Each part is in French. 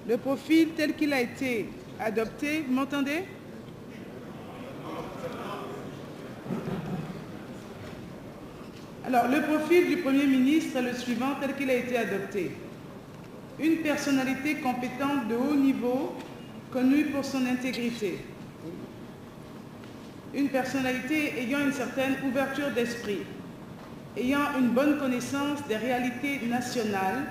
Le profil tel qu'il a été adopté, vous m'entendez? Alors, le profil du Premier ministre est le suivant tel qu'il a été adopté. Une personnalité compétente de haut niveau, connue pour son intégrité. Une personnalité ayant une certaine ouverture d'esprit, ayant une bonne connaissance des réalités nationales,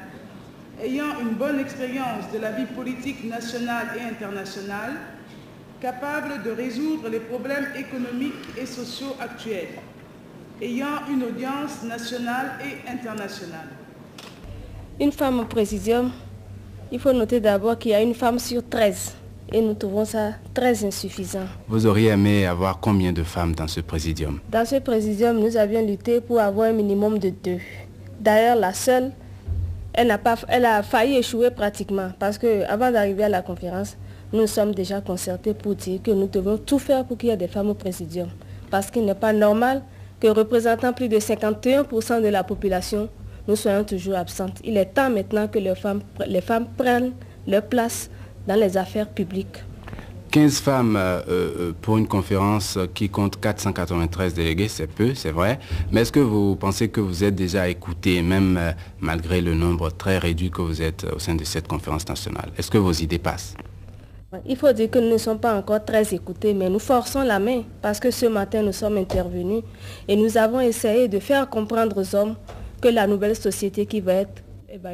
ayant une bonne expérience de la vie politique nationale et internationale, capable de résoudre les problèmes économiques et sociaux actuels, ayant une audience nationale et internationale. Une femme au présidium, il faut noter d'abord qu'il y a une femme sur 13 et nous trouvons ça très insuffisant. Vous auriez aimé avoir combien de femmes dans ce présidium? Dans ce présidium, nous avions lutté pour avoir un minimum de 2. D'ailleurs, la seule, elle a failli échouer pratiquement parce qu'avant d'arriver à la conférence, nous sommes déjà concertés pour dire que nous devons tout faire pour qu'il y ait des femmes au présidium. Parce qu'il n'est pas normal que représentant plus de 51% de la population, nous soyons toujours absentes. Il est temps maintenant que les femmes prennent leur place dans les affaires publiques. 15 femmes pour une conférence qui compte 493 délégués, c'est peu, c'est vrai. Mais est-ce que vous pensez que vous êtes déjà écoutés, même malgré le nombre très réduit que vous êtes au sein de cette conférence nationale? Est-ce que vos idées passent? Il faut dire que nous ne sommes pas encore très écoutés, mais nous forçons la main parce que ce matin nous sommes intervenus et nous avons essayé de faire comprendre aux hommes que la nouvelle société qui va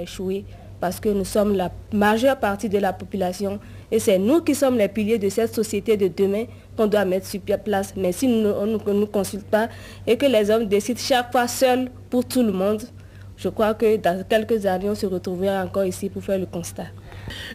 échouer parce que nous sommes la majeure partie de la population et c'est nous qui sommes les piliers de cette société de demain qu'on doit mettre sur place. Mais si on ne nous consulte pas et que les hommes décident chaque fois seuls pour tout le monde, je crois que dans quelques années, on se retrouvera encore ici pour faire le constat.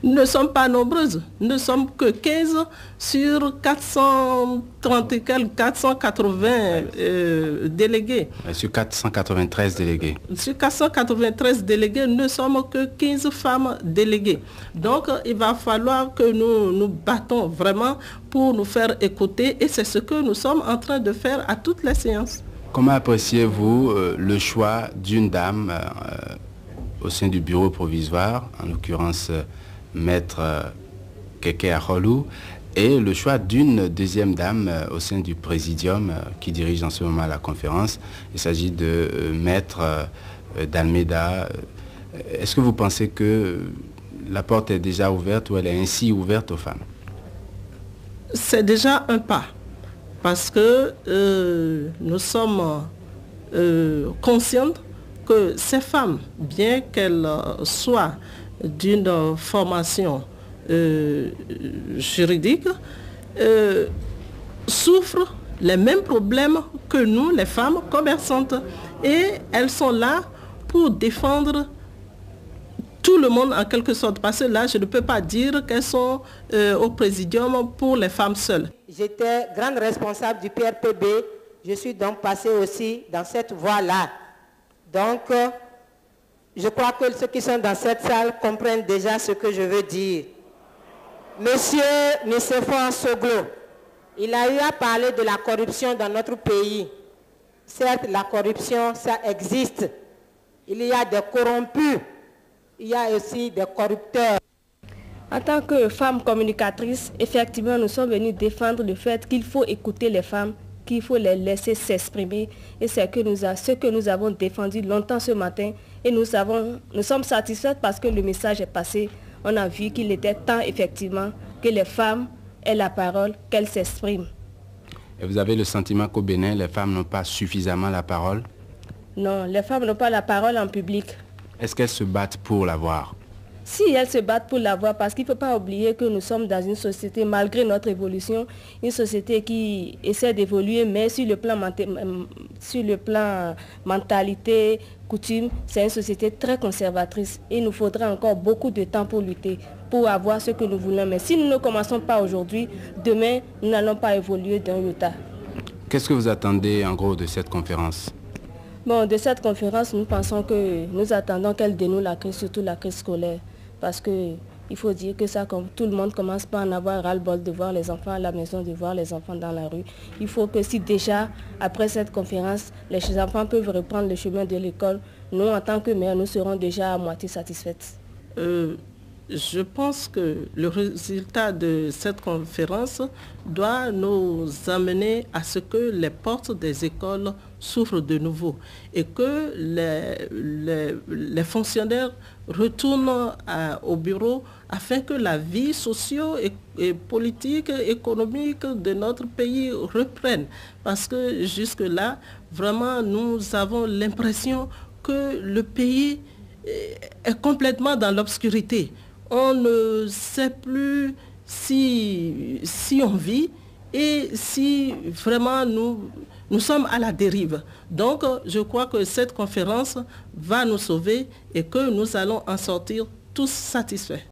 Nous ne sommes pas nombreuses. Nous ne sommes que 15 sur 430 et quelques, 480 délégués. Sur 493 délégués. Sur 493 délégués, nous ne sommes que 15 femmes déléguées. Donc, il va falloir que nous nous battons vraiment pour nous faire écouter et c'est ce que nous sommes en train de faire à toutes les séances. Comment appréciez-vous le choix d'une dame au sein du bureau provisoire, en l'occurrence Maître Keke Akholou, et le choix d'une deuxième dame au sein du présidium qui dirige en ce moment la conférence? Il s'agit de Maître Dalméda. Est-ce que vous pensez que la porte est déjà ouverte ou elle est ainsi ouverte aux femmes? C'est déjà un pas. Parce que nous sommes conscientes que ces femmes, bien qu'elles soient d'une formation juridique, souffrent les mêmes problèmes que nous, les femmes commerçantes. Et elles sont là pour défendre tout le monde en quelque sorte. Parce que là, je ne peux pas dire qu'elles sont au présidium pour les femmes seules. J'étais grande responsable du PRPB. Je suis donc passée aussi dans cette voie-là. Donc, je crois que ceux qui sont dans cette salle comprennent déjà ce que je veux dire. Monsieur Nicéphore Soglo, il a eu à parler de la corruption dans notre pays. Certes, la corruption, ça existe. Il y a des corrompus. Il y a aussi des corrupteurs. En tant que femme communicatrice, effectivement, nous sommes venus défendre le fait qu'il faut écouter les femmes, qu'il faut les laisser s'exprimer. Et c'est ce que nous avons défendu longtemps ce matin. Et nous sommes satisfaits parce que le message est passé. On a vu qu'il était temps, effectivement, que les femmes aient la parole, qu'elles s'expriment. Et vous avez le sentiment qu'au Bénin, les femmes n'ont pas suffisamment la parole? Non, les femmes n'ont pas la parole en public. Est-ce qu'elles se battent pour l'avoir? Si elles se battent pour l'avoir, parce qu'il ne faut pas oublier que nous sommes dans une société, malgré notre évolution, une société qui essaie d'évoluer, mais sur le plan mentalité, coutume, c'est une société très conservatrice. Il nous faudra encore beaucoup de temps pour lutter, pour avoir ce que nous voulons. Mais si nous ne commençons pas aujourd'hui, demain, nous n'allons pas évoluer d'un iota. Qu'est-ce que vous attendez en gros de cette conférence? Bon, de cette conférence, nous attendons qu'elle dénoue la crise, surtout la crise scolaire. Parce qu'il faut dire que ça, comme tout le monde commence pas à en avoir ras-le-bol de voir les enfants à la maison, de voir les enfants dans la rue. Il faut que si déjà, après cette conférence, les enfants peuvent reprendre le chemin de l'école, nous, en tant que mères, nous serons déjà à moitié satisfaites. Je pense que le résultat de cette conférence doit nous amener à ce que les portes des écoles s'ouvrent de nouveau et que les fonctionnaires retournent au bureau afin que la vie socio et politique, économique de notre pays reprenne. Parce que jusque-là, vraiment, nous avons l'impression que le pays est complètement dans l'obscurité. On ne sait plus si on vit et si vraiment nous sommes à la dérive. Donc, je crois que cette conférence va nous sauver et que nous allons en sortir tous satisfaits.